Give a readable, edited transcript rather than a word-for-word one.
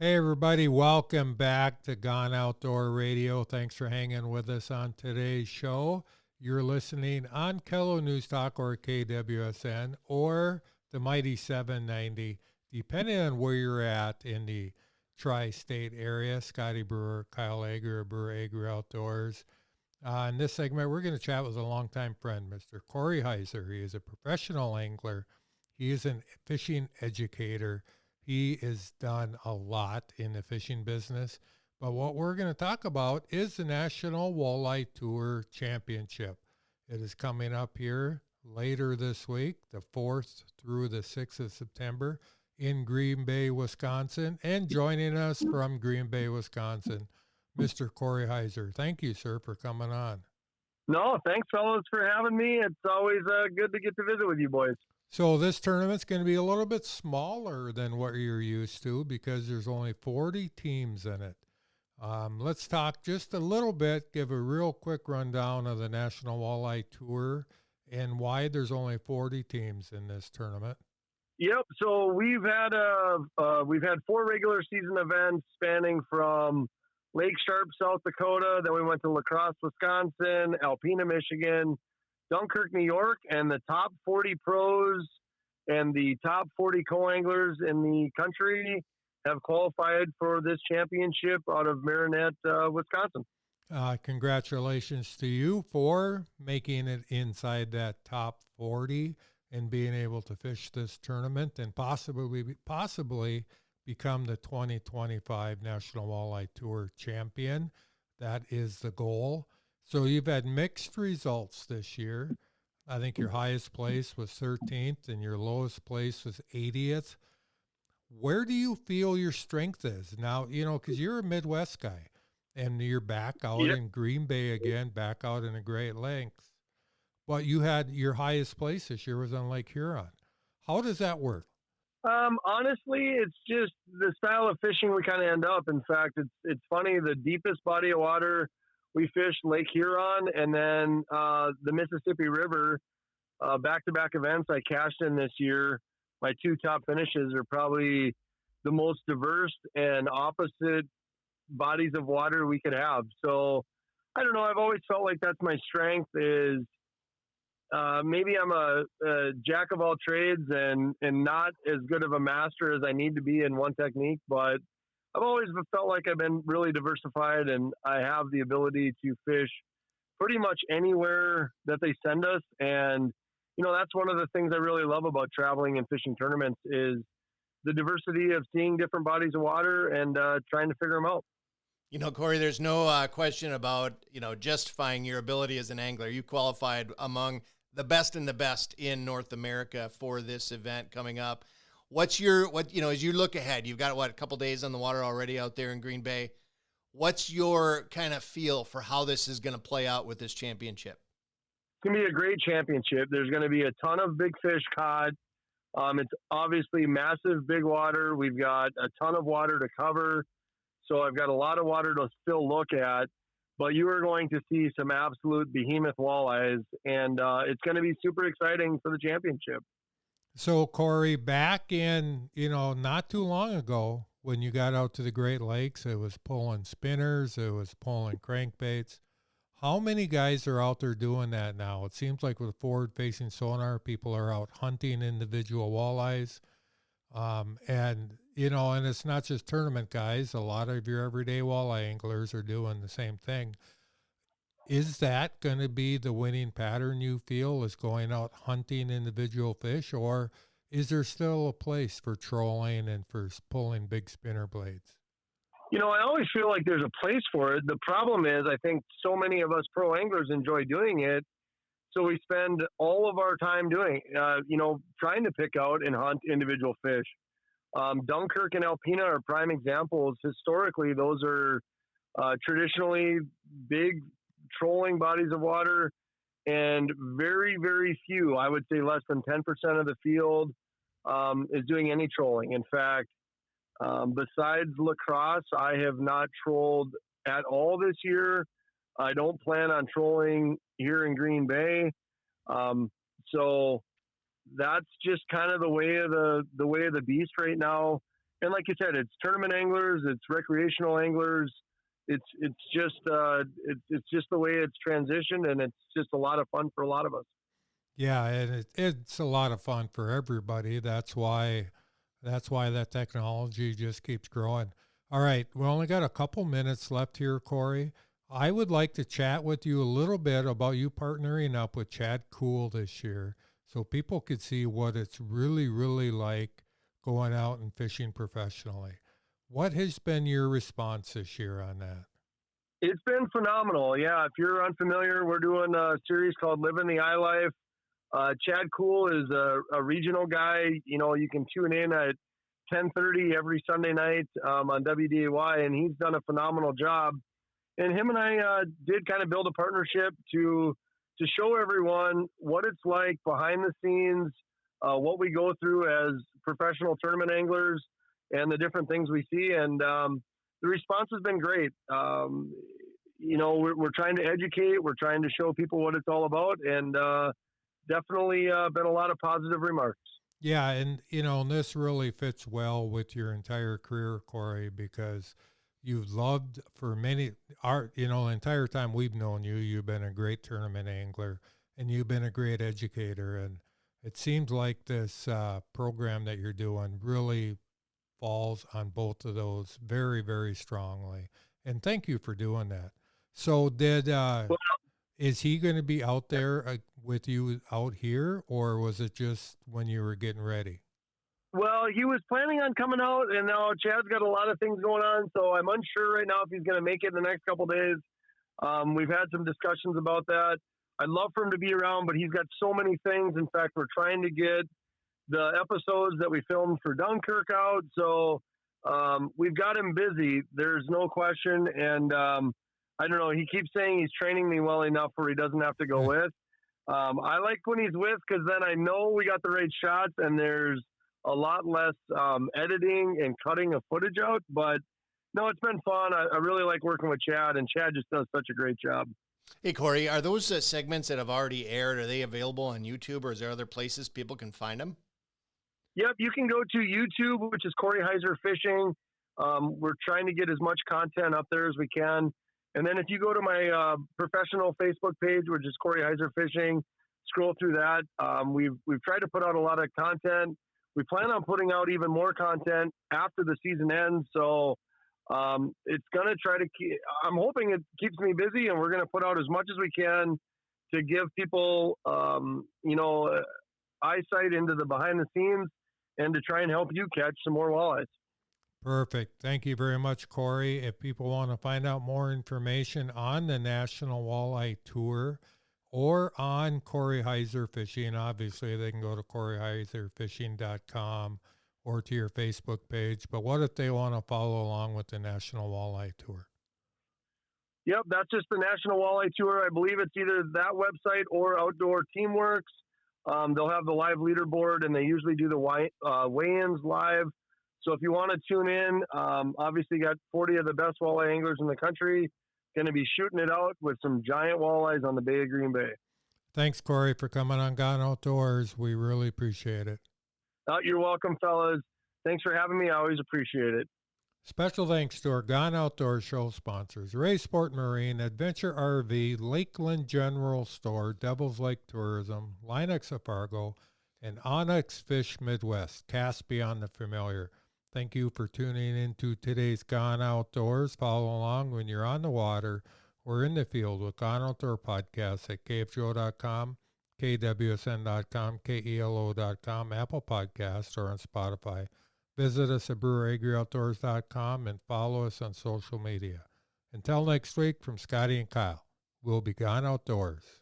Hey, everybody, welcome back to Gone Outdoor Radio. Thanks for hanging with us on today's show. You're listening on Kello News Talk or KWSN or the Mighty 790, depending on where you're at in the tri-state area. Scotty Brewer, Kyle Ager, Brewer Ager Outdoors. In this segment, we're going to chat with a longtime friend, Mr. Corey Heiser. He is a professional angler. He is a fishing educator. He has done a lot in the fishing business, but what we're going to talk about is the National Walleye Tour Championship. It is coming up here later this week, the 4th through the 6th of September in Green Bay, Wisconsin. And joining us from Green Bay, Wisconsin, Mr. Corey Heiser. Thank you, sir, for coming on. No, thanks, fellas, for having me. It's always good to get to visit with you boys. So this tournament's going to be a little bit smaller than what you're used to because there's only 40 teams in it. Let's talk just a little bit, give a real quick rundown of the National Walleye Tour and why there's only 40 teams in this tournament. Yep. So we've had 4 regular season events spanning from Lake Sharp, South Dakota. Then we went to La Crosse, Wisconsin, Alpena, Michigan, Dunkirk, New York, and the top 40 pros and the top 40 co-anglers in the country have qualified for this championship out of Marinette, Wisconsin. Congratulations to you for making it inside that top 40 and being able to fish this tournament and possibly become the 2025 National Walleye Tour champion. That is the goal. So you've had mixed results this year. I think your highest place was 13th and your lowest place was 80th. Where do you feel your strength is? Now, because you're a Midwest guy and you're back out in Green Bay again, back out in the Great Lakes. But you had your highest place this year was on Lake Huron. How does that work? Honestly, it's just the style of fishing we kind of end up. In fact, it's funny, the deepest body of water we fished Lake Huron, and then the Mississippi River, back-to-back events I cashed in this year. My 2 top finishes are probably the most diverse and opposite bodies of water we could have. So I don't know. I've always felt like that's my strength is maybe I'm a jack of all trades and not as good of a master as I need to be in one technique, but I've always felt like I've been really diversified and I have the ability to fish pretty much anywhere that they send us. And, that's one of the things I really love about traveling and fishing tournaments is the diversity of seeing different bodies of water and trying to figure them out. Corey, there's no question about, justifying your ability as an angler. You qualified among the best in North America for this event coming up. As you look ahead, you've got a couple days on the water already out there in Green Bay. What's your kind of feel for how this is going to play out with this championship? It's going to be a great championship. There's going to be a ton of big fish caught. It's obviously massive, big water. We've got a ton of water to cover. So I've got a lot of water to still look at, but you are going to see some absolute behemoth walleyes, and it's going to be super exciting for the championship. So, Corey, back in, not too long ago, when you got out to the Great Lakes, it was pulling spinners, it was pulling crankbaits. How many guys are out there doing that now? It seems like with forward-facing sonar, people are out hunting individual walleyes. And it's not just tournament guys. A lot of your everyday walleye anglers are doing the same thing. Is that going to be the winning pattern you feel, is going out hunting individual fish, or is there still a place for trolling and for pulling big spinner blades? I always feel like there's a place for it. The problem is I think so many of us pro anglers enjoy doing it. So we spend all of our time doing, trying to pick out and hunt individual fish. Dunkirk and Alpena are prime examples. Historically, those are traditionally big trolling bodies of water, and very, very few, I would say less than 10% of the field is doing any trolling. In fact, besides La Crosse, I have not trolled at all this year. I don't plan on trolling here in Green Bay. So that's just kind of the way of the beast right now. And like you said, it's tournament anglers, it's recreational anglers. It's just the way it's transitioned, and it's just a lot of fun for a lot of us. Yeah, and it's a lot of fun for everybody. That's why that technology just keeps growing. All right, we only got a couple minutes left here, Corey. I would like to chat with you a little bit about you partnering up with Chad Cool this year so people could see what it's really, really like going out and fishing professionally. What has been your response this year on that? It's been phenomenal. Yeah, if you're unfamiliar, we're doing a series called Living the I Life. Chad Cool is a regional guy. You know, you can tune in at 10:30 every Sunday night on WDAY, and he's done a phenomenal job. And him and I did kind of build a partnership to show everyone what it's like behind the scenes, what we go through as professional tournament anglers, and the different things we see. And the response has been great. You know, we're trying to educate, we're trying to show people what it's all about, and definitely been a lot of positive remarks. Yeah, and you know, and this really fits well with your entire career, Corey, because you've loved for many the entire time we've known you, you've been a great tournament angler and you've been a great educator. And it seems like this program that you're doing really falls on both of those very, very strongly. And thank you for doing that. So is he going to be out there with you out here, or was it just when you were getting ready? Well, he was planning on coming out, and now Chad's got a lot of things going on, so I'm unsure right now if he's going to make it in the next couple of days. We've had some discussions about that. I'd love for him to be around, but he's got so many things. In fact, we're trying to get the episodes that we filmed for Dunkirk out, so we've got him busy. There's no question, and I don't know. He keeps saying he's training me well enough where he doesn't have to go with. I like when he's with because then I know we got the right shots and there's a lot less editing and cutting of footage out. But no, it's been fun. I really like working with Chad, and Chad just does such a great job. Hey, Corey, are those segments that have already aired, are they available on YouTube, or is there other places people can find them? Yep, you can go to YouTube, which is Corey Heiser Fishing. We're trying to get as much content up there as we can. And then if you go to my professional Facebook page, which is Corey Heiser Fishing, scroll through that. We've tried to put out a lot of content. We plan on putting out even more content after the season ends. So it's going to try to I'm hoping it keeps me busy, and we're going to put out as much as we can to give people, eyesight into the behind the scenes and to try and help you catch some more walleyes. Perfect. Thank you very much, Corey. If people want to find out more information on the National Walleye Tour or on Corey Heiser Fishing, obviously they can go to coreyheiserfishing.com or to your Facebook page. But what if they want to follow along with the National Walleye Tour? Yep, that's just the National Walleye Tour. I believe it's either that website or Outdoor Teamworks. They'll have the live leaderboard, and they usually do the weigh-ins live. So if you want to tune in, obviously got 40 of the best walleye anglers in the country going to be shooting it out with some giant walleyes on the Bay of Green Bay. Thanks, Corey, for coming on Gone Outdoors. We really appreciate it. You're welcome, fellas. Thanks for having me. I always appreciate it. Special thanks to our Gone Outdoors show sponsors, Ray Sport Marine, Adventure RV, Lakeland General Store, Devil's Lake Tourism, Linux of Fargo, and Onyx Fish Midwest, cast beyond the familiar. Thank you for tuning into today's Gone Outdoors. Follow along when you're on the water or in the field with Gone Outdoor Podcasts at kfjo.com, kwsn.com, kelo.com, Apple Podcasts, or on Spotify. Visit us at breweragrioutdoors.com and follow us on social media. Until next week, from Scotty and Kyle, we'll be Gone Outdoors.